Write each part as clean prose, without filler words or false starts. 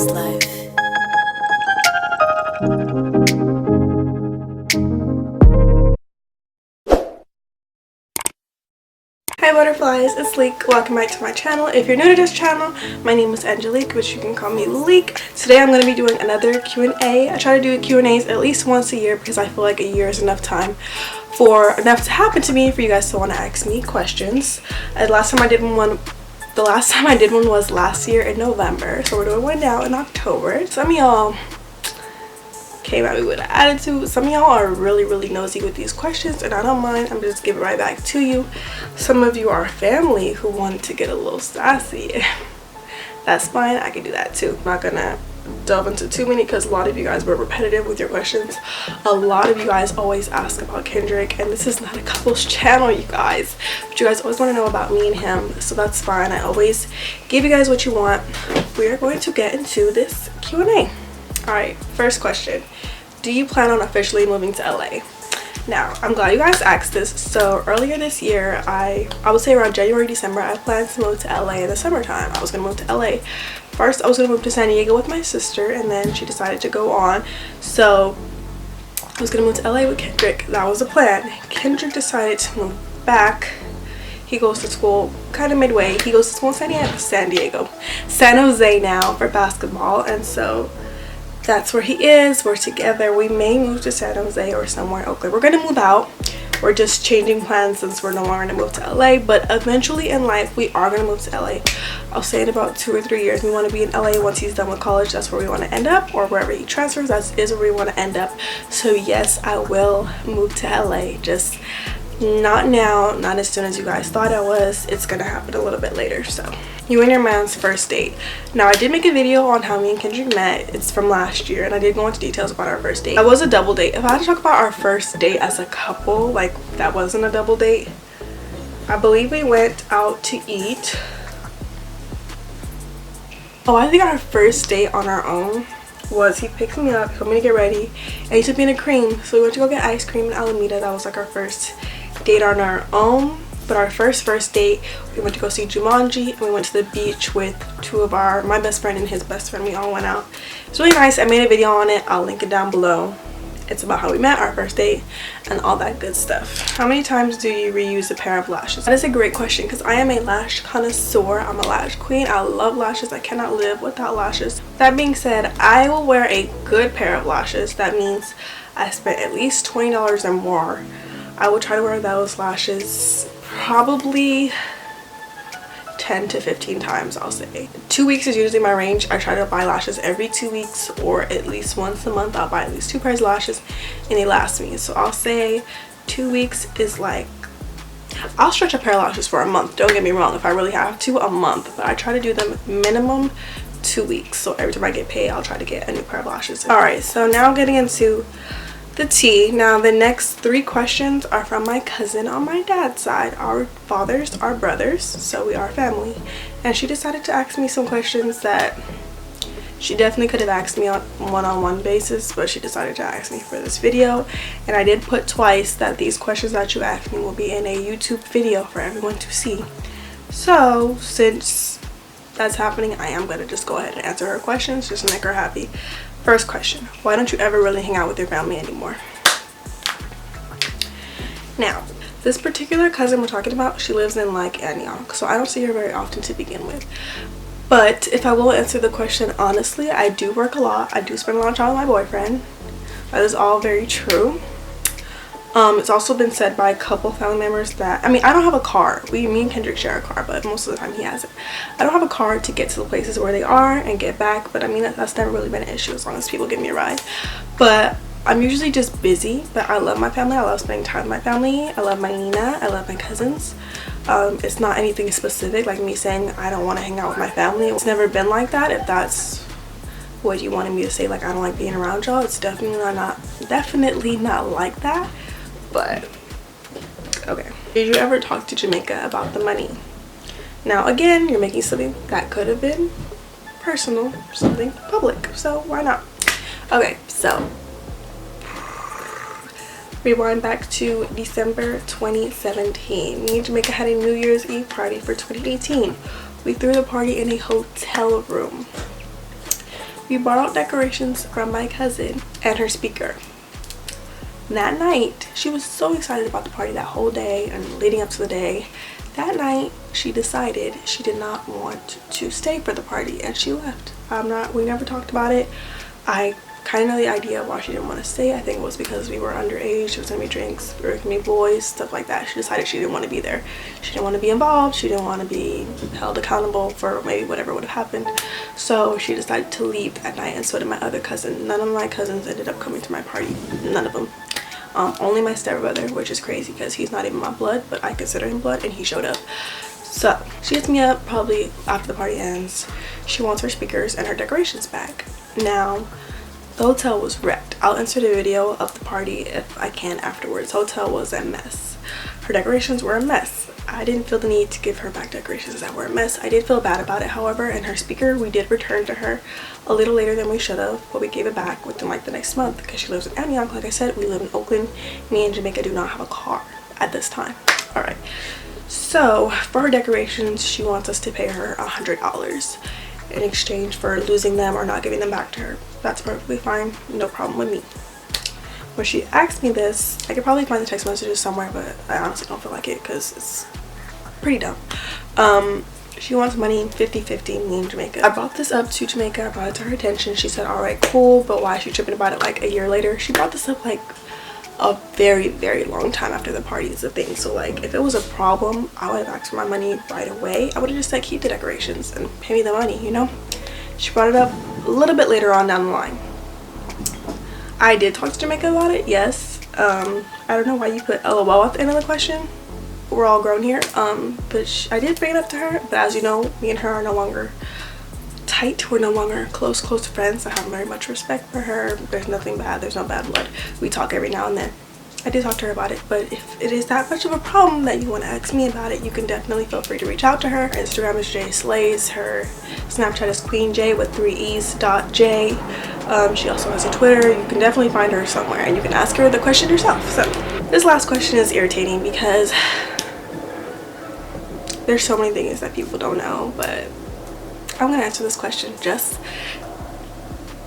butterflies life. Hi butterflies, it's Leek. Welcome back to my channel. If you're new to this channel, my name is Angelic, which you can call me Leek. Today I'm going to be doing another Q&A. I try to do Q&As at least once a year because I feel like a year is enough time for enough to happen to me for you guys to want to ask me questions. The last time I did one was last year in November, so we're doing one now in October. Some of y'all came at me with an attitude. Some of y'all are really nosy with these questions, and I don't mind. I'm just giving it right back to you. Some of you are family who want to get a little sassy. That's fine, I can do that too. I'm not gonna delve into too many because a lot of you guys were repetitive with your questions. A lot of you guys always ask about Kendrick, and this is not a couples channel, you guys, but you guys always want to know about me and him, so that's fine. I always give you guys what you want. We're going to get into this Q&A. All right, first question: do you plan on officially moving to LA? Now, I'm glad you guys asked this. So earlier this year, I would say around January, December, I planned to move to LA in the summertime. I was gonna move to LA. First, I was gonna move to San Diego with my sister, and then she decided to go on. So I was gonna move to LA with Kendrick. That was the plan. Kendrick decided to move back. He goes to school kind of midway. He goes to school in San Jose now for basketball, and so that's where he is. We're together. We may move to San Jose or somewhere in Oakland. We're gonna move out. We're just changing plans since we're no longer gonna move to LA, but eventually in life we are gonna move to LA. I'll say in about 2 or 3 years we want to be in LA. Once he's done with college, that's where we want to end up, or wherever he transfers, that is where we want to end up. So yes, I will move to LA, just not now, not as soon as you guys thought I was. It's gonna happen a little bit later. So you and your man's first date. Now, I did make a video on how me and Kendrick met. It's from last year, and I did go into details about our first date. That was a double date. If I had to talk about our first date as a couple, like that wasn't a double date. I believe we went out to eat. Oh, I think our first date on our own was he picked me up, told me to get ready, and he took me to Cream. So we went to go get ice cream in Alameda. That was like our first date on our own. But our first date, we went to go see Jumanji, and we went to the beach with my best friend and his best friend. We all went out. It's really nice. I made a video on it. I'll link it down below. It's about how we met, our first date, and all that good stuff. How many times do you reuse a pair of lashes? That is a great question because I am a lash connoisseur. I'm a lash queen. I love lashes. I cannot live without lashes. That being said, I will wear a good pair of lashes. That means I spent at least $20 or more. I will try to wear those lashes probably 10 to 15 times, I'll say. 2 weeks is usually my range. I try to buy lashes every 2 weeks, or at least once a month. I'll buy at least 2 pairs of lashes, and they last me. So I'll say 2 weeks is like, I'll stretch a pair of lashes for a month. Don't get me wrong, if I really have to, a month. But I try to do them minimum 2 weeks. So every time I get paid, I'll try to get a new pair of lashes. All right, so now getting into the tea. Now the next 3 questions are from my cousin on my dad's side. Our fathers are brothers, so we are family, and she decided to ask me some questions that she definitely could have asked me on one-on-one basis, but she decided to ask me for this video. And I did put twice that these questions that you asked me will be in a YouTube video for everyone to see. So since that's happening, I am going to just go ahead and answer her questions just to make her happy. First question: why don't you ever really hang out with your family anymore? Now, this particular cousin we're talking about, she lives in like Antioch, so I don't see her very often to begin with. But if I will answer the question honestly, I do work a lot. I do spend a lot of time with my boyfriend. That is all very true. It's also been said by a couple family members that, I mean, I don't have a car. Me and Kendrick share a car, but most of the time he has it. I don't have a car to get to the places where they are and get back, but I mean, that's never really been an issue as long as people give me a ride. But I'm usually just busy, but I love my family. I love spending time with my family. I love my Nina. I love my cousins. It's not anything specific, like me saying I don't want to hang out with my family. It's never been like that. If that's what you wanted me to say, like I don't like being around y'all, it's definitely not like that. But okay, did you ever talk to Jamaica about the money? Now again, you're making something that could have been personal something public, so why not? Okay, so rewind back to December 2017. Me and Jamaica had a New Year's Eve party for 2018. We threw the party in a hotel room. we borrowed decorations from my cousin and her speaker. That night, she was so excited about the party that whole day and leading up to the day. That night, she decided she did not want to stay for the party and she left. We never talked about it. I kind of know the idea of why she didn't want to stay. I think it was because we were underage. There was gonna be drinks, there were gonna be boys, stuff like that. She decided she didn't want to be there. She didn't want to be involved. She didn't want to be held accountable for maybe whatever would have happened. So she decided to leave that night, and so did my other cousin. None of my cousins ended up coming to my party. None of them. Only my stepbrother, which is crazy because he's not even my blood, but I consider him blood, and he showed up. So she hits me up probably after the party ends. She wants her speakers and her decorations back. Now, the hotel was wrecked. I'll insert a video of the party if I can afterwards. The hotel was a mess. Her decorations were a mess. I didn't feel the need to give her back decorations that were a mess. I did feel bad about it, however, and her speaker we did return to her a little later than we should have, but we gave it back within like the next month because she lives in Antioch. Like I said, we live in Oakland. Me and Jamaica do not have a car at this time. All right, so for her decorations, she wants us to pay her $100 in exchange for losing them or not giving them back to her. That's perfectly fine, no problem with me. When she asked me this, I could probably find the text messages somewhere, but I honestly don't feel like it because it's pretty dumb. She wants money 50-50, me and Jamaica. I brought this up to Jamaica, I brought it to her attention. She said, all right, cool, but why is she tripping about it like a year later? She brought this up like a very, very long time after the party is a thing. So like, if it was a problem, I would have asked for my money right away. I would have just said, keep the decorations and pay me the money, you know? She brought it up a little bit later on down the line. I did talk to Jamaica about it, yes. I don't know why you put LOL at the end of the question. We're all grown here. But I did bring it up to her. But as you know, me and her are no longer tight. We're no longer close friends. I have very much respect for her. There's nothing bad. There's no bad blood. We talk every now and then. I did talk to her about it, but if it is that much of a problem that you want to ask me about it, you can definitely feel free to reach out to her. Her Instagram is jslays. Her Snapchat is queenj with 3 e's.j. She also has a Twitter. You can definitely find her somewhere and you can ask her the question yourself. So this last question is irritating because there's so many things that people don't know, but I'm gonna answer this question just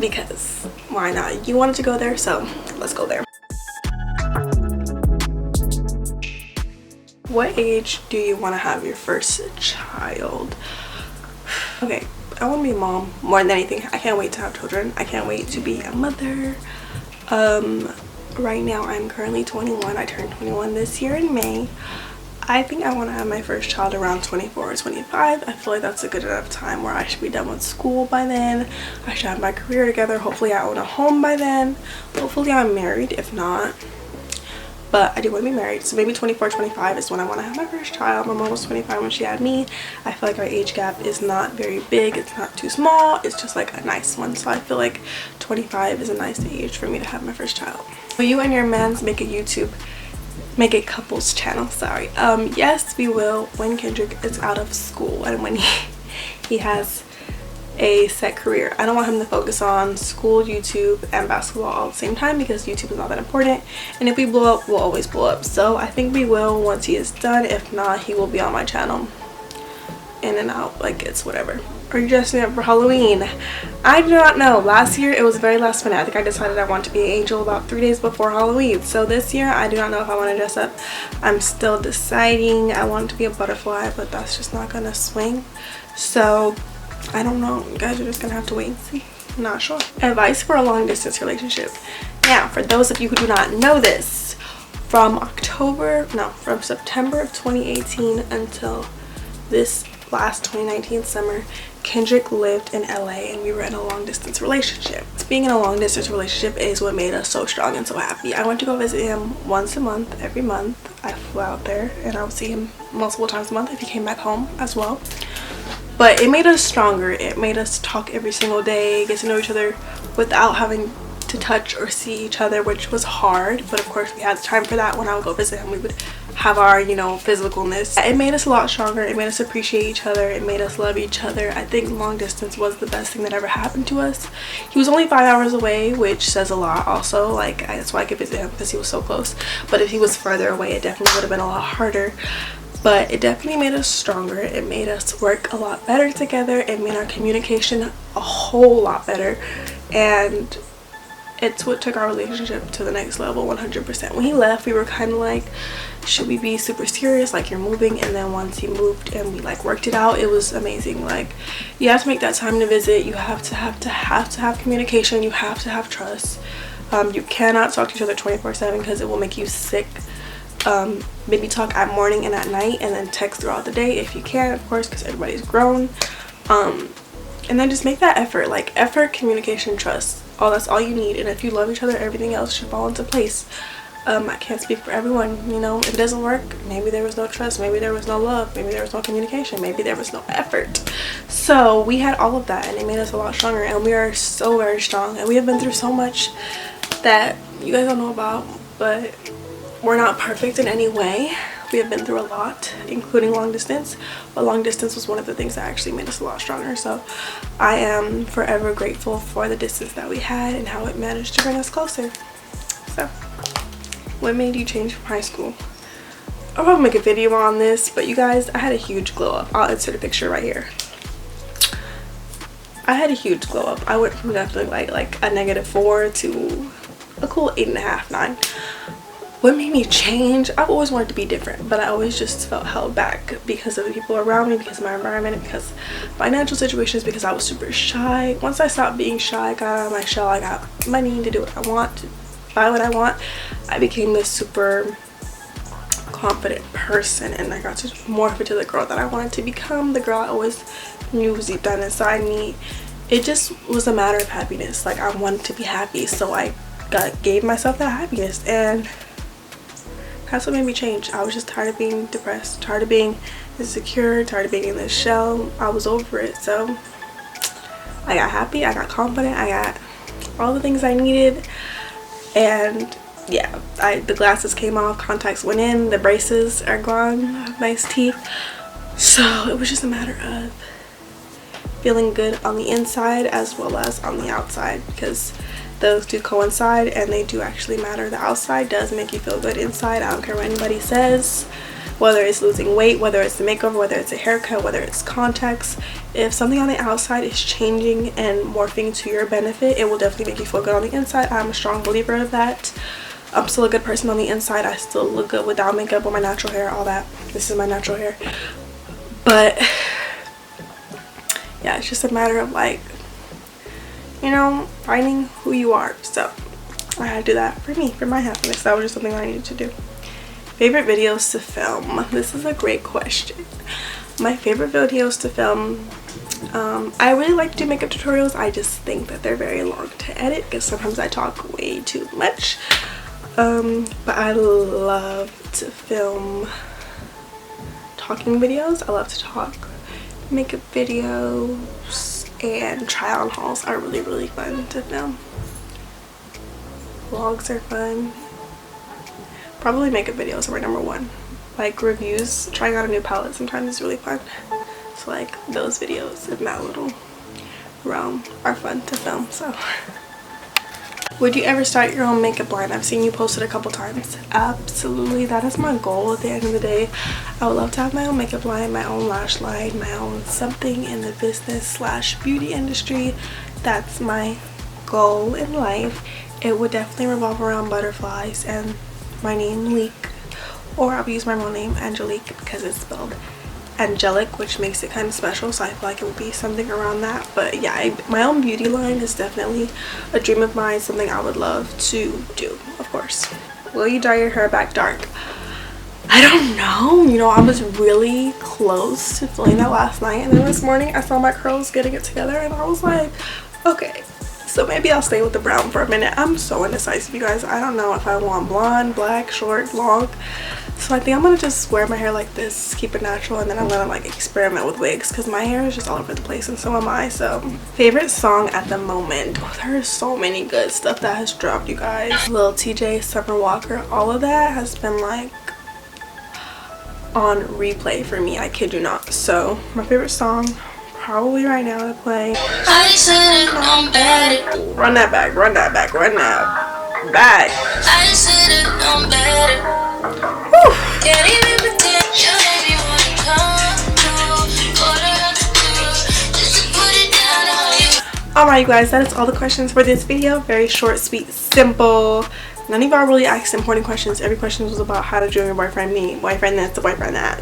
because why not? You wanted to go there, so let's go there. What age do you want to have your first child? Okay, I want to be a mom more than anything. I can't wait to have children. I can't wait to be a mother. Right now I'm currently 21. I turned 21 this year in May. I think I want to have my first child around 24 or 25. I feel like that's a good enough time where I should be done with school by then. I should have my career together. Hopefully I own a home by then. Hopefully I'm married, if not. But I do want to be married, so maybe 24, 25 is when I want to have my first child. My mom was 25 when she had me. I feel like our age gap is not very big. It's not too small. It's just like a nice one. So I feel like 25 is a nice age for me to have my first child. Will you and your mans make a couples channel? Sorry. Yes, we will when Kendrick is out of school and when he has a set career. I don't want him to focus on school, YouTube, and basketball all at the same time because YouTube is not that important, and if we blow up, we'll always blow up. So I think we will once he is done. If not, he will be on my channel in and out, like it's whatever. Are you dressing up for Halloween? I do not know. Last year it was very last minute. I think I decided I want to be an angel about 3 days before Halloween. So this year I do not know if I want to dress up. I'm still deciding. I want to be a butterfly, but that's just not gonna swing. So I don't know. You guys are just gonna have to wait and see. I'm not sure. Advice for a long distance relationship. Now, for those of you who do not know this, from September of 2018 until this last 2019 summer, Kendrick lived in LA and we were in a long distance relationship. Being in a long distance relationship is what made us so strong and so happy. I went to go visit him once a month, every month. I flew out there and I would see him multiple times a month if he came back home as well. But it made us stronger. It made us talk every single day, get to know each other without having to touch or see each other, which was hard. But of course we had time for that. When I would go visit him, we would have our, you know, physicalness. It made us a lot stronger. It made us appreciate each other. It made us love each other. I think long distance was the best thing that ever happened to us. He was only 5 hours away, which says a lot also. Like, that's why I could visit him, because he was so close. But if he was further away, it definitely would have been a lot harder. but it definitely made us stronger. It made us work a lot better together. It made our communication a whole lot better, and it's what took our relationship to the next level 100%. When he left, we were kind of like, should we be super serious, like you're moving? And then once he moved and we like worked it out, it was amazing. Like, you have to make that time to visit. You have to have communication. You have to have trust. You cannot talk to each other 24/7 because it will make you sick. Maybe talk at morning and at night, and then text throughout the day if you can, of course, because everybody's grown. And then just make that effort, like effort, communication, trust. That's all you need. And if you love each other, everything else should fall into place. I can't speak for everyone, you know. If it doesn't work, maybe there was no trust, maybe there was no love, maybe there was no communication, maybe there was no effort. So we had all of that, and it made us a lot stronger, and we are so very strong, and we have been through so much that you guys don't know about, but we're not perfect in any way. We have been through a lot, including long distance, but long distance was one of the things that actually made us a lot stronger. So I am forever grateful for the distance that we had and how it managed to bring us closer. So what made you change from high school? I'll probably make a video on this, but you guys, I had a huge glow up. I'll insert a picture right here. I had a huge glow up. I went from definitely like a -4 to a cool 8.5, 9. What made me change? I've always wanted to be different, but I always just felt held back because of the people around me, because of my environment, because financial situations, because I was super shy. Once I stopped being shy, got out of my shell, I got money to do what I want, to buy what I want, I became this super confident person, and I got to morph into the girl that I wanted to become, the girl I always knew was deep down inside me. It just was a matter of happiness. Like, I wanted to be happy, so I gave myself that happiness, and that's what made me change. I was just tired of being depressed, tired of being insecure, tired of being in this shell. I was over it. So I got happy, I got confident, I got all the things I needed. And yeah, the glasses came off, contacts went in, the braces are gone, I have nice teeth. So it was just a matter of feeling good on the inside as well as on the outside, because those do coincide and they do actually matter. The outside does make you feel good inside. I don't care what anybody says, whether it's losing weight, whether it's the makeover, whether it's a haircut, whether it's contacts. If something on the outside is changing and morphing to your benefit, it will definitely make you feel good on the inside. I'm a strong believer of that. I'm still a good person on the inside. I still look good without makeup, with my natural hair, all that. This is my natural hair. But yeah, it's just a matter of, like, you know, finding who you are. So I had to do that for me, for my happiness. That was just something I needed to do. Favorite videos to film? This is a great question. My favorite videos to film, I really like to do makeup tutorials. I just think that they're very long to edit because sometimes I talk way too much. But I love to film talking videos. I love to talk makeup videos, and try on hauls are really fun to film. Vlogs are fun. Probably makeup videos are my #1. Like reviews, trying out a new palette sometimes is really fun. So like those videos in that little realm are fun to film. So would you ever start your own makeup line? I've seen you post it a couple times. Absolutely, that is my goal at the end of the day. I would love to have my own makeup line, my own lash line, my own something in the business / beauty industry. That's my goal in life. It would definitely revolve around butterflies and my name, Leek, or I'll use my real name, Angelic, because it's spelled Angelic, which makes it kind of special, so I feel like it would be something around that. But yeah, my own beauty line is definitely a dream of mine, something I would love to do, of course. Will you dye your hair back dark? I don't know. You know, I was really close to feeling that last night, and then this morning I saw my curls getting it together, and I was like, okay, so maybe I'll stay with the brown for a minute. I'm so indecisive, you guys. I don't know if I want blonde, black, short, long. So I think I'm gonna just wear my hair like this, keep it natural, and then I'm gonna like experiment with wigs because my hair is just all over the place, and so am I. So favorite song at the moment? Oh, there is so many good stuff that has dropped, you guys. Lil TJ, Summer Walker, all of that has been like on replay for me, I kid you not. So my favorite song probably right now to play. Run that back, run that back, run that back. Whew. Alright guys, that is all the questions for this video. Very short, sweet, simple. None of y'all really asked important questions. Every question was about how to join your boyfriend, me, boyfriend this, the boyfriend that.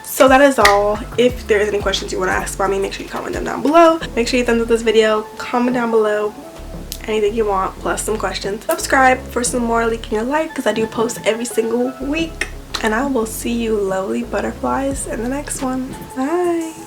So that is all. If there is any questions you want to ask about me, make sure you comment them down below. Make sure you thumbs up this video, comment down below anything you want, plus some questions. Subscribe for some more Leaking Your Life, because I do post every single week. And I will see you lovely butterflies in the next one. Bye.